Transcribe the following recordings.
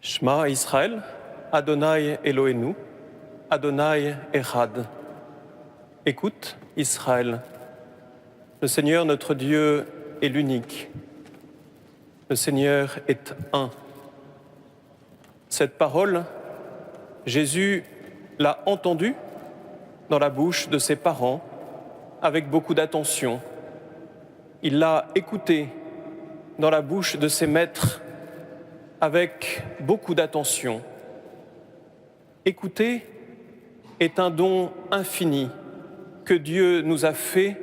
Shema Israël, Adonai Eloheinu, Adonai Echad. Écoute, Israël, le Seigneur notre Dieu est l'unique. Le Seigneur est un. Cette parole, Jésus l'a entendue dans la bouche de ses parents avec beaucoup d'attention. Il l'a écoutée dans la bouche de ses maîtres avec beaucoup d'attention. Écouter est un don infini que Dieu nous a fait,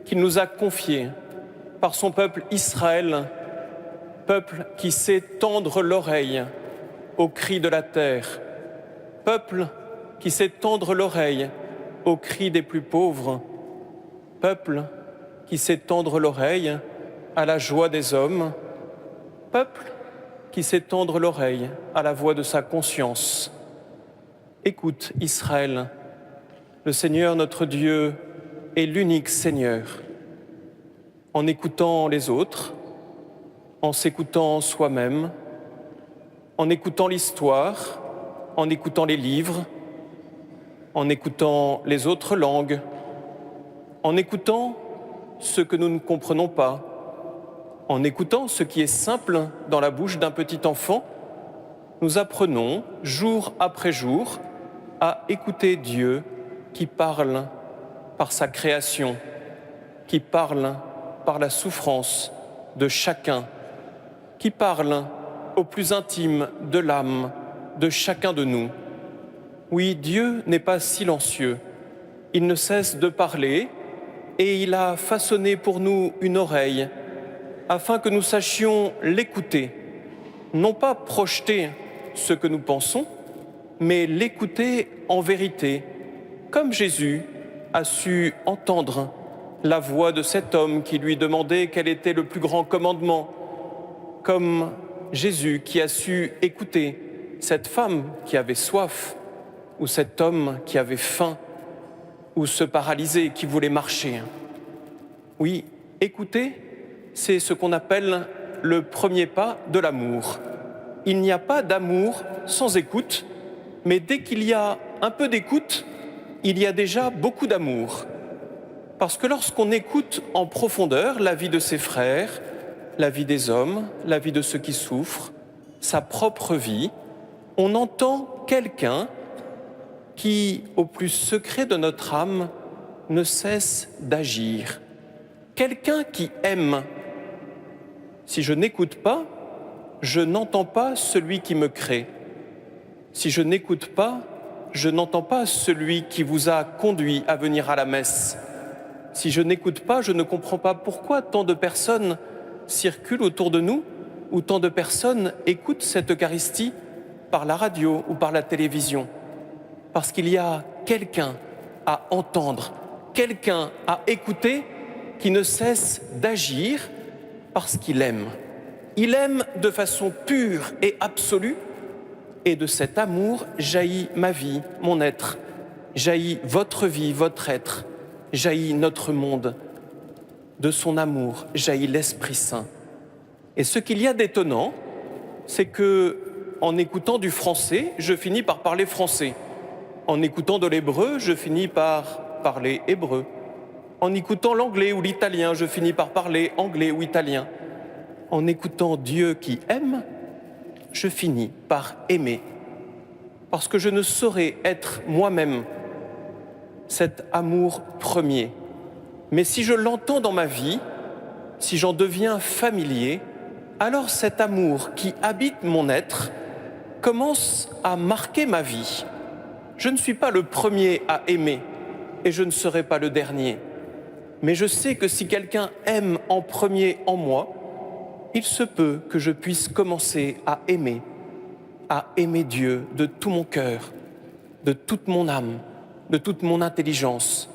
qu'il nous a confié par son peuple Israël, peuple qui sait tendre l'oreille aux cris de la terre, peuple qui sait tendre l'oreille aux cris des plus pauvres, peuple qui sait tendre l'oreille à la joie des hommes, peuple qui sait tendre l'oreille à la voix de sa conscience. Écoute, Israël, le Seigneur notre Dieu est l'unique Seigneur. En écoutant les autres, en s'écoutant soi-même, en écoutant l'histoire, en écoutant les livres, en écoutant les autres langues, en écoutant ce que nous ne comprenons pas, en écoutant ce qui est simple dans la bouche d'un petit enfant, nous apprenons jour après jour à écouter Dieu qui parle par sa création, qui parle par la souffrance de chacun, qui parle au plus intime de l'âme de chacun de nous. Oui, Dieu n'est pas silencieux, il ne cesse de parler et il a façonné pour nous une oreille afin que nous sachions l'écouter, non pas projeter ce que nous pensons, mais l'écouter en vérité, comme Jésus a su entendre la voix de cet homme qui lui demandait quel était le plus grand commandement, comme Jésus qui a su écouter cette femme qui avait soif, ou cet homme qui avait faim, ou ce paralysé qui voulait marcher. Oui, écouter, c'est ce qu'on appelle le premier pas de l'amour. Il n'y a pas d'amour sans écoute, mais dès qu'il y a un peu d'écoute, il y a déjà beaucoup d'amour. Parce que lorsqu'on écoute en profondeur la vie de ses frères, la vie des hommes, la vie de ceux qui souffrent, sa propre vie, on entend quelqu'un qui, au plus secret de notre âme, ne cesse d'agir. Quelqu'un qui aime. Si je n'écoute pas, je n'entends pas celui qui me crée. Si je n'écoute pas, je n'entends pas celui qui vous a conduit à venir à la messe. Si je n'écoute pas, je ne comprends pas pourquoi tant de personnes circulent autour de nous, ou tant de personnes écoutent cette Eucharistie par la radio ou par la télévision. Parce qu'il y a quelqu'un à entendre, quelqu'un à écouter qui ne cesse d'agir parce qu'il aime. Il aime de façon pure et absolue, et de cet amour jaillit ma vie, mon être, jaillit votre vie, votre être, jaillit notre monde. De son amour jaillit l'Esprit Saint. Et ce qu'il y a d'étonnant, c'est que, en écoutant du français, je finis par parler français. En écoutant de l'hébreu, je finis par parler hébreu. En écoutant l'anglais ou l'italien, je finis par parler anglais ou italien. En écoutant Dieu qui aime, je finis par aimer. Parce que je ne saurais être moi-même cet amour premier. Mais si je l'entends dans ma vie, si j'en deviens familier, alors cet amour qui habite mon être commence à marquer ma vie. Je ne suis pas le premier à aimer et je ne serai pas le dernier. Mais je sais que si quelqu'un aime en premier en moi, il se peut que je puisse commencer à aimer Dieu de tout mon cœur, de toute mon âme, de toute mon intelligence.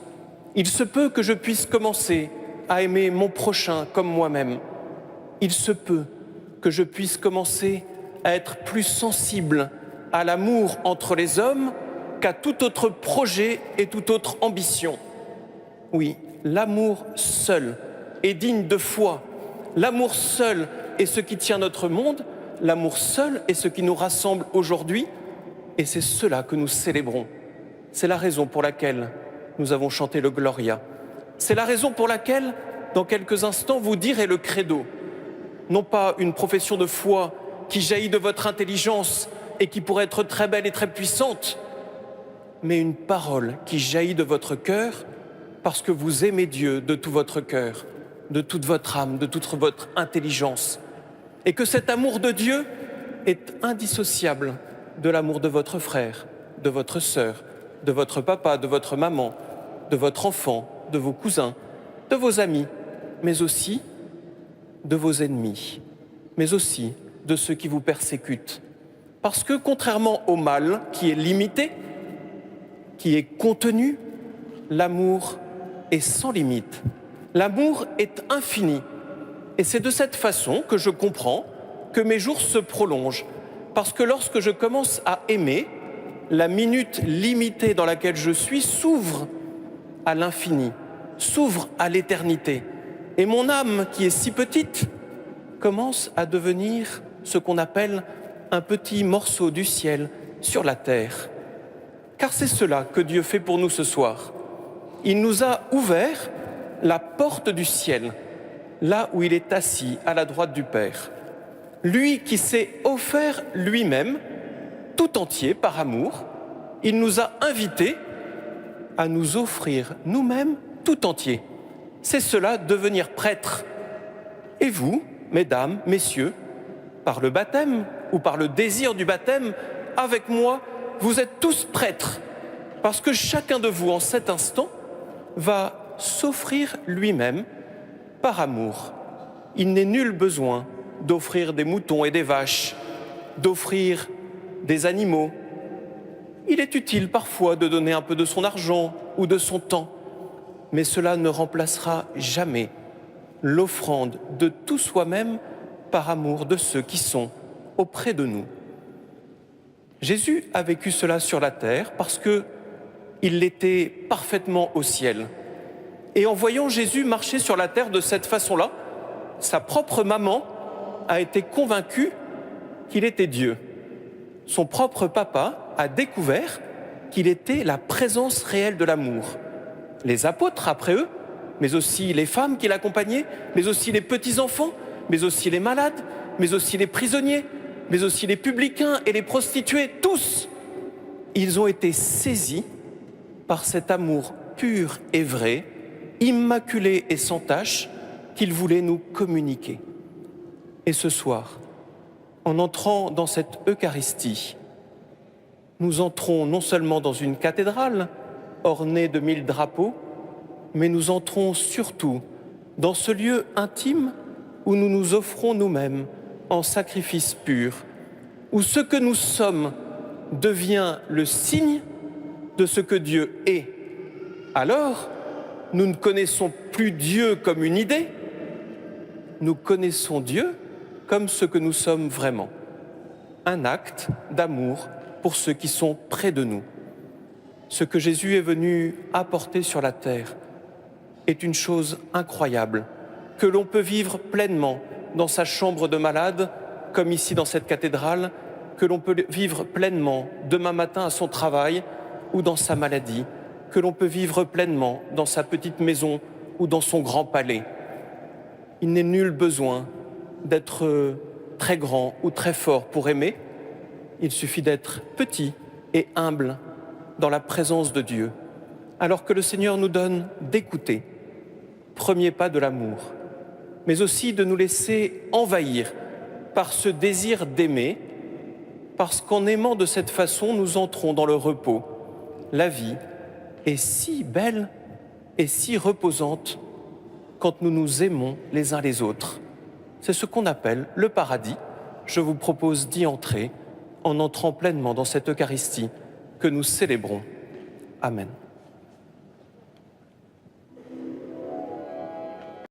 Il se peut que je puisse commencer à aimer mon prochain comme moi-même. Il se peut que je puisse commencer à être plus sensible à l'amour entre les hommes qu'à tout autre projet et toute autre ambition. Oui, l'amour seul est digne de foi. L'amour seul est ce qui tient notre monde. l'amour seul est ce qui nous rassemble aujourd'hui, et c'est cela que nous célébrons. C'est la raison pour laquelle nous avons chanté le Gloria. C'est la raison pour laquelle, dans quelques instants, vous direz le credo. Non pas une profession de foi qui jaillit de votre intelligence et qui pourrait être très belle et très puissante, mais une parole qui jaillit de votre cœur parce que vous aimez Dieu de tout votre cœur, de toute votre âme, de toute votre intelligence. Et que cet amour de Dieu est indissociable de l'amour de votre frère, de votre sœur, de votre papa, de votre maman, de votre enfant, de vos cousins, de vos amis, mais aussi de vos ennemis, mais aussi de ceux qui vous persécutent. Parce que contrairement au mal qui est limité, qui est contenu, l'amour est sans limite. L'amour est infini. Et c'est de cette façon que je comprends que mes jours se prolongent. Parce que lorsque je commence à aimer, la minute limitée dans laquelle je suis s'ouvre à l'infini, s'ouvre à l'éternité. Et mon âme, qui est si petite, commence à devenir ce qu'on appelle un petit morceau du ciel sur la terre. Car c'est cela que Dieu fait pour nous ce soir. Il nous a ouvert la porte du ciel, là où il est assis à la droite du Père. Lui qui s'est offert lui-même, tout entier par amour, il nous a invités à nous offrir nous-mêmes tout entier. C'est cela, devenir prêtre. Et vous, mesdames, messieurs, par le baptême ou par le désir du baptême, avec moi, vous êtes tous prêtres, parce que chacun de vous, en cet instant, va s'offrir lui-même par amour. Il n'est nul besoin d'offrir des moutons et des vaches, d'offrir des animaux. Il est utile parfois de donner un peu de son argent ou de son temps, mais cela ne remplacera jamais l'offrande de tout soi-même par amour de ceux qui sont auprès de nous. Jésus a vécu cela sur la terre parce qu'il l'était parfaitement au ciel. Et en voyant Jésus marcher sur la terre de cette façon-là, sa propre maman a été convaincue qu'il était Dieu. Son propre papa a découvert qu'il était la présence réelle de l'amour. Les apôtres après eux, mais aussi les femmes qui l'accompagnaient, mais aussi les petits-enfants, mais aussi les malades, mais aussi les prisonniers, mais aussi les publicains et les prostituées, tous, ils ont été saisis par cet amour pur et vrai, immaculé et sans tache, qu'il voulait nous communiquer. Et ce soir, en entrant dans cette Eucharistie, nous entrons non seulement dans une cathédrale ornée de 1000 drapeaux, mais nous entrons surtout dans ce lieu intime où nous nous offrons nous-mêmes en sacrifice pur, où ce que nous sommes devient le signe de ce que Dieu est. Alors, nous ne connaissons plus Dieu comme une idée, nous connaissons Dieu comme ce que nous sommes vraiment, un acte d'amour pour ceux qui sont près de nous. Ce que Jésus est venu apporter sur la terre est une chose incroyable, que l'on peut vivre pleinement dans sa chambre de malade, comme ici dans cette cathédrale, que l'on peut vivre pleinement demain matin à son travail ou dans sa maladie, que l'on peut vivre pleinement dans sa petite maison ou dans son grand palais. Il n'est nul besoin d'être très grand ou très fort pour aimer, il suffit d'être petit et humble dans la présence de Dieu, alors que le Seigneur nous donne d'écouter, premier pas de l'amour, mais aussi de nous laisser envahir par ce désir d'aimer, parce qu'en aimant de cette façon, nous entrons dans le repos. La vie est si belle et si reposante quand nous nous aimons les uns les autres. C'est ce qu'on appelle le paradis. Je vous propose d'y entrer en entrant pleinement dans cette Eucharistie que nous célébrons. Amen.